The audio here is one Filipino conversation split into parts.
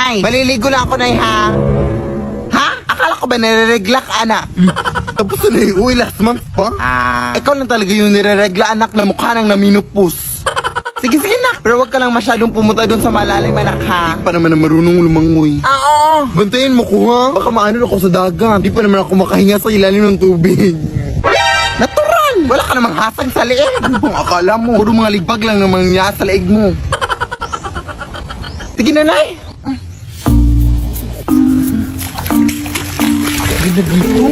Nay, maliligo lang ako, Nay, ha? Ha? Akala ko ba nire-regla ka, anak? Tapos na uwi last month pa. Ikaw lang talaga yung nire-regla, anak, na mukha nang naminupos. Sige, sige, nak. Pero wag ka lang masyadong pumunta doon sa malalim, anak, ha? Pa naman na marunong lumangoy. Oo. Bantayin mo ko ha. Baka maano ako sa dagat. Di pa naman ako makahinga sa ilalim ng tubig. Natural. Wala ka namang hasang sa liig. Ano bang akala mo? Puro mga ligbag lang naman niya sa leeg mo. Sige na, Nay. Ganda dito.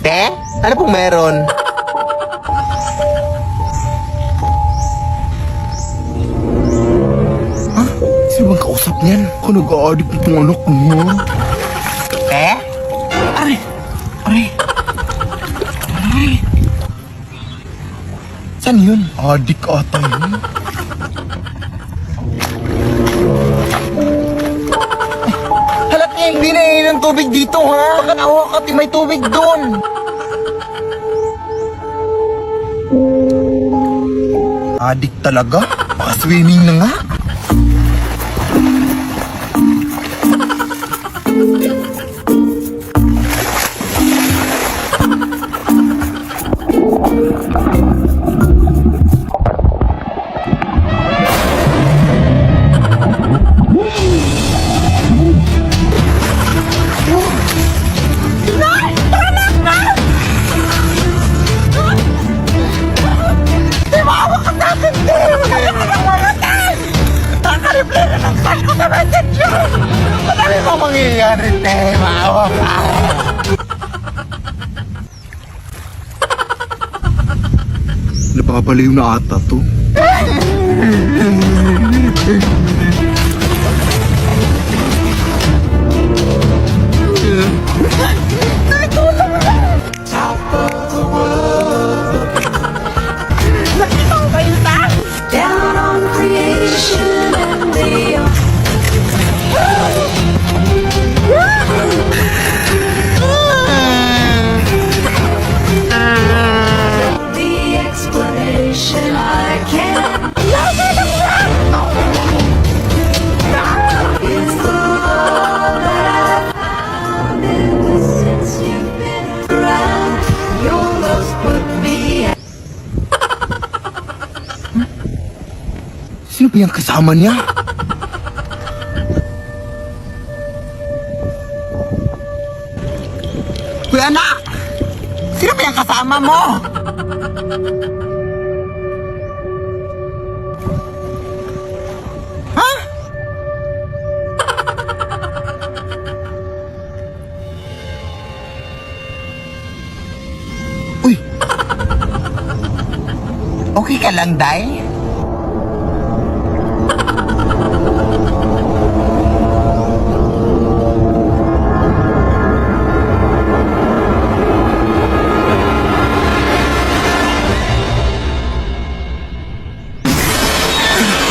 Te? Ano pong meron? Sino bang kausap niyan? Ako nag-a-addict itong anak mo ha. Te? Aray! Aray! Aray! Saan yun? Addict ata yun. Halat niya, hindi na yun ng tubig dito, ha? Baka nawa ka, may tubig doon. Addict talaga? Baka swimming na nga. Madami mo mangyayari, te. Maawa ka. Napapaliw na ata to. Nakita ko kayo, ta? Down on creation and beyond. The explanation I can't is the love that I found ever since you've been around. Your love's put me out. Sino ba yung kasama niya? Kuya, anak! Sino ba yung kasama mo? Ha? Uy! Okay ka lang, Day?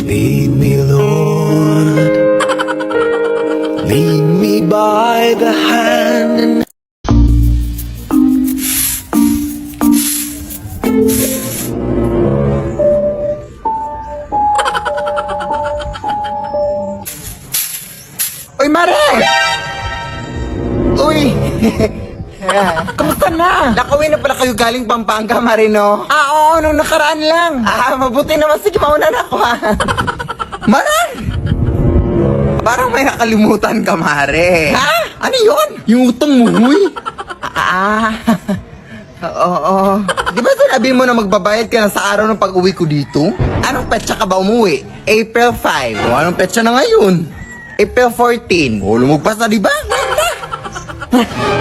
Lead me, Lord. Lead me by the hand and Uy, Mare! Uy! Kamusta na? Nakauwi na pala kayo galing Pampanga, Mare, no? Oo, nung nakaraan lang. Mabuti naman. Sige, mauna na ako, ha? Mare! Parang may nakalimutan ka, Mare. Ha? Ano yun? Yung utang mo, huy! Oo. Di ba sinabi mo na magbabayad ka na sa araw ng pag-uwi ko dito? Anong petsa ka ba umuwi? April 5. O anong petsa na ngayon? April 14. O lumagpas na, di ba?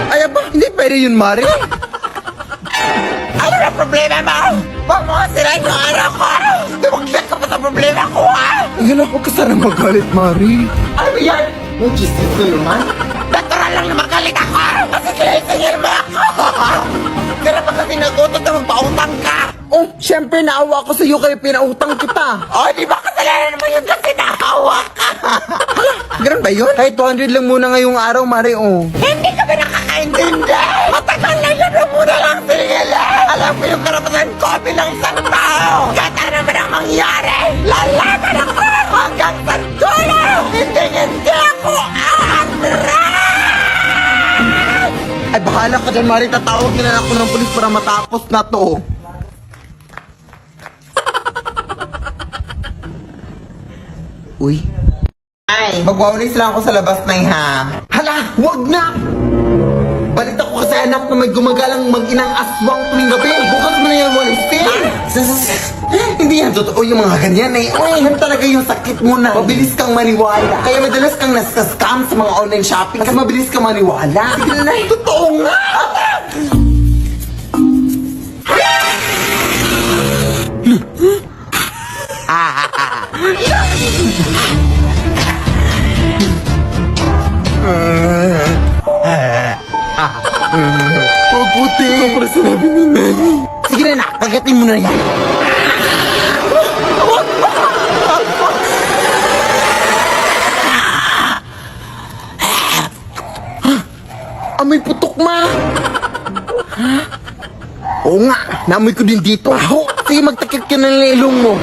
Ay, aba, hindi pwede yun, Mare. Ano na problema mo? Huwag mo kasirain yung araw ko. Tumagdag ka pa sa problema ko, ha? Yan ako ka sana magalit, Mari. Ano ba yan? Mag-isip ka naman. Natural lang na magalit ako. Kasi sinisingil mo ako. Kaya pa kasi nagutot na magpautang ka. Oh, syempre naawa ko sa iyo kaya pinautang kita. Oh, di ba kasalanan naman yun kasi naawa ka? Ganun ba yun? Kahit 200 lang muna ngayong araw, Mari, oh. Hindi ka ba nakakaintindi? Matagal na yun na muna lang sinigil. Alam mo yung karapatan ko bilang isang tao. Kaya dyan, Mari. Tatawag na lang ako ng pulis para matapos na to. Uy. Ay, magwawalis lang ako sa labas na ha. Hala, wag na! Balita ko kasi anak na may gumagalang mag-inang aswang tuwing gabi. Bukas mo na yan walisin. Hindi yan totoo yung mga ganyan eh. Uy, yan talaga yung sakit mo na. Mabilis kang maniwala. Kaya madalas kang nasa-scam sa mga online shopping kasi mabilis kang maniwala. Sige na, totoo nga. Mabuti. Para sinabi ni Nani. Sige na na, kagatin mo na yan. Amoy putok, ma. Oo nga, naamoy ko din dito. Sige, magtakip ka ng ilong mo.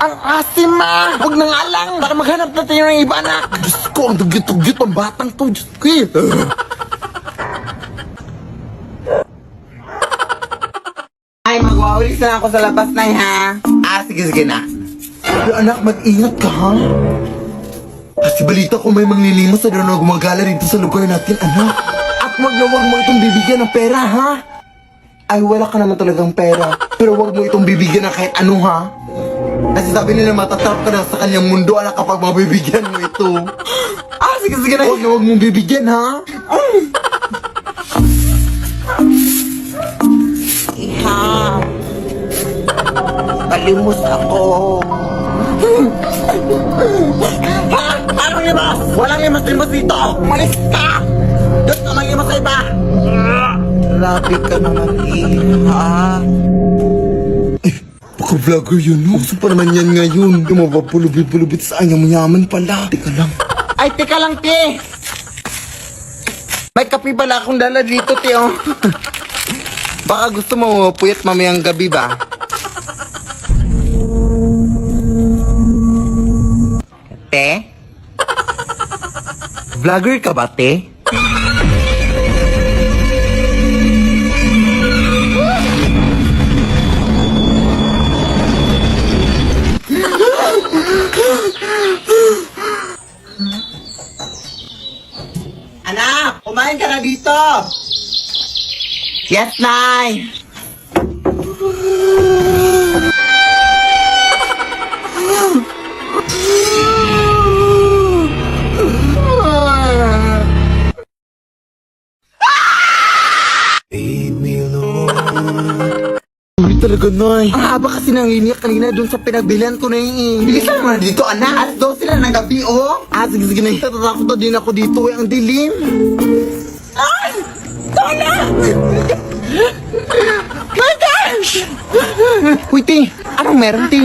Ang asim, ma! Huwag na nga lang! Baka maghanap na tayo ng iba, anak! Diyos ko, ang dugyot-dugyot ang batang to! Diyos ko eh! Ay, magwawalis na ako sa labas na ha! Sige na! Pero anak, mag-ingat ka ha! Kasi balita ko may manglilimos na doon na gumagala dito sa lugar natin, anak! At wag na wag mo itong bibigyan ng pera, ha? Ay, wala ka naman talagang pera. Pero wag mo itong bibigyan ng kahit ano, ha? Kasi sabi nila matatrap ka na sa kanyang mundo, anak, kapag mabibigyan mo ito. Sige na. Wag na wag mong bibigyan, ha? Iha. Palimos ako. Ha? Parang limas! Walang limas-limas dito! Malis ka! Doon ka mag-limas sa iba! Grabe ka naman, Iha. Baka vlogger yun, no? Gusto pa naman yan ngayon. Yung mapapulubit-pulubit sa kanya mayaman pala. Teka lang. Ay, teka lang, te! May kape pala akong dala dito, te, oh. Baka gusto mo puyat mamayang gabi ba? Te? Vlogger ka ba, te? Anak, kumain ka na dito. Yes, Nay. Lead me, Lord. Uy, talaga, Nay. Ang haba kasi nang iniyak kanina doon sa pinagbilihan ko na yung bilisan mo na dito, anak. At 12 na ng gabi, oh. Sige na. Natatakot na din ako dito, eh. Ang dilim. Ay! Tala! My gosh! Uy, te. Anong meron, te?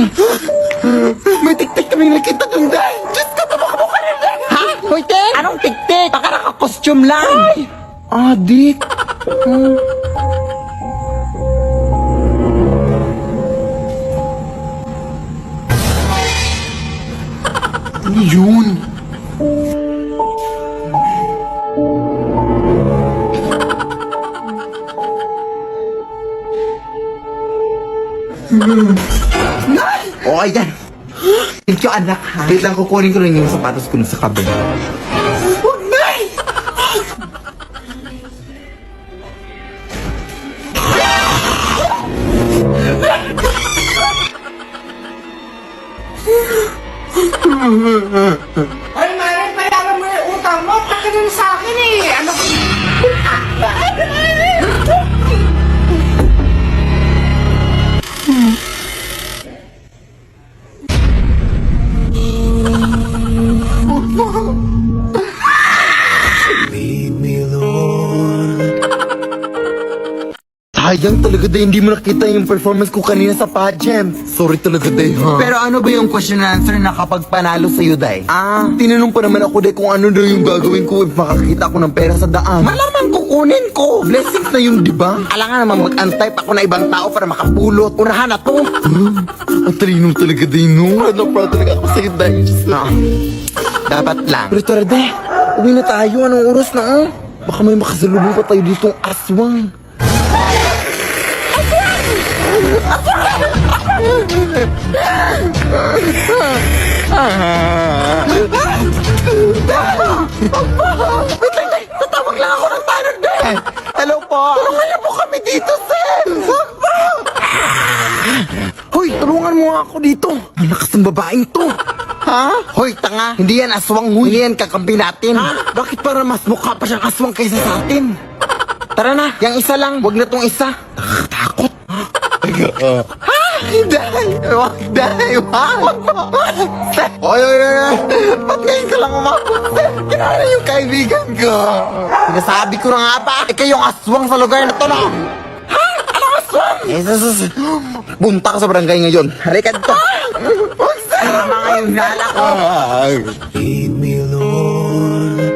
May tik-tik kaming nakita doon, Day. Diyos ka, tabak mo ka rin, Day. Ha? Uy, te. Anong tik-tik? Baka naka-costume lang. Ay! Adik. Ano yun? Oh, ayan. Thank you, anak, ha? Wait lang, kukunin ko lang yung sapatos ko sa kabin. Oh, Nay! Ay, Mare, bayaran mo yung utang mo. Pakinig sa akin eh. Ano? Lead me, Lord. Sayang talaga, Day. Hindi mo nakita yung performance ko kanina sa pageant. Sorry talaga, Day, ha? Pero ano ba yung question and answer na kapag panalo sa'yo, Day? Tinanong pa naman ako, Day, kung ano daw yung gagawin ko if makakita ko ng pera sa daan. Malamang ko kukunin ko. Blessings na yun, di ba? Alangan naman mag-antay pa ako na ibang tao para makapulot. Unahan na to. Ang talino talaga din, no? Proud talaga ako sa'yo dahil. No. Dapat lang. Pero tarde, uwi na tayo. Anong oras na, oh? Baka may makasalubong pa tayo ditong aswang. Tatawag lang ako ng tanod din. Hello po. Tulungan niyo po kami dito, sir. Hoy, tulungan mo nga ako dito. Malakas ang babaeng to. Ha? Hoy, tanga. Hindi yan aswang, huy. Hindi yan kakampi natin. Ha? Bakit para mas mukha pa siyang aswang kaysa sa atin? Tara na, yung isa lang. Wag na tong isa. Takot. Hindi! Wag, dahil, wag. Oy, oy, oy, oy. Ba't ngayon ka lang umabot, sir? Kinala yung kaibigan ko. Sinasabi ko na nga ba? Ikaw yung aswang sa lugar na to, no? Ha? Anong aswang? Jesus. Punta ka sa barangay ngayon. Halika dito. Wag, sir. Tama nga yung nala ko. Lead me, Lord,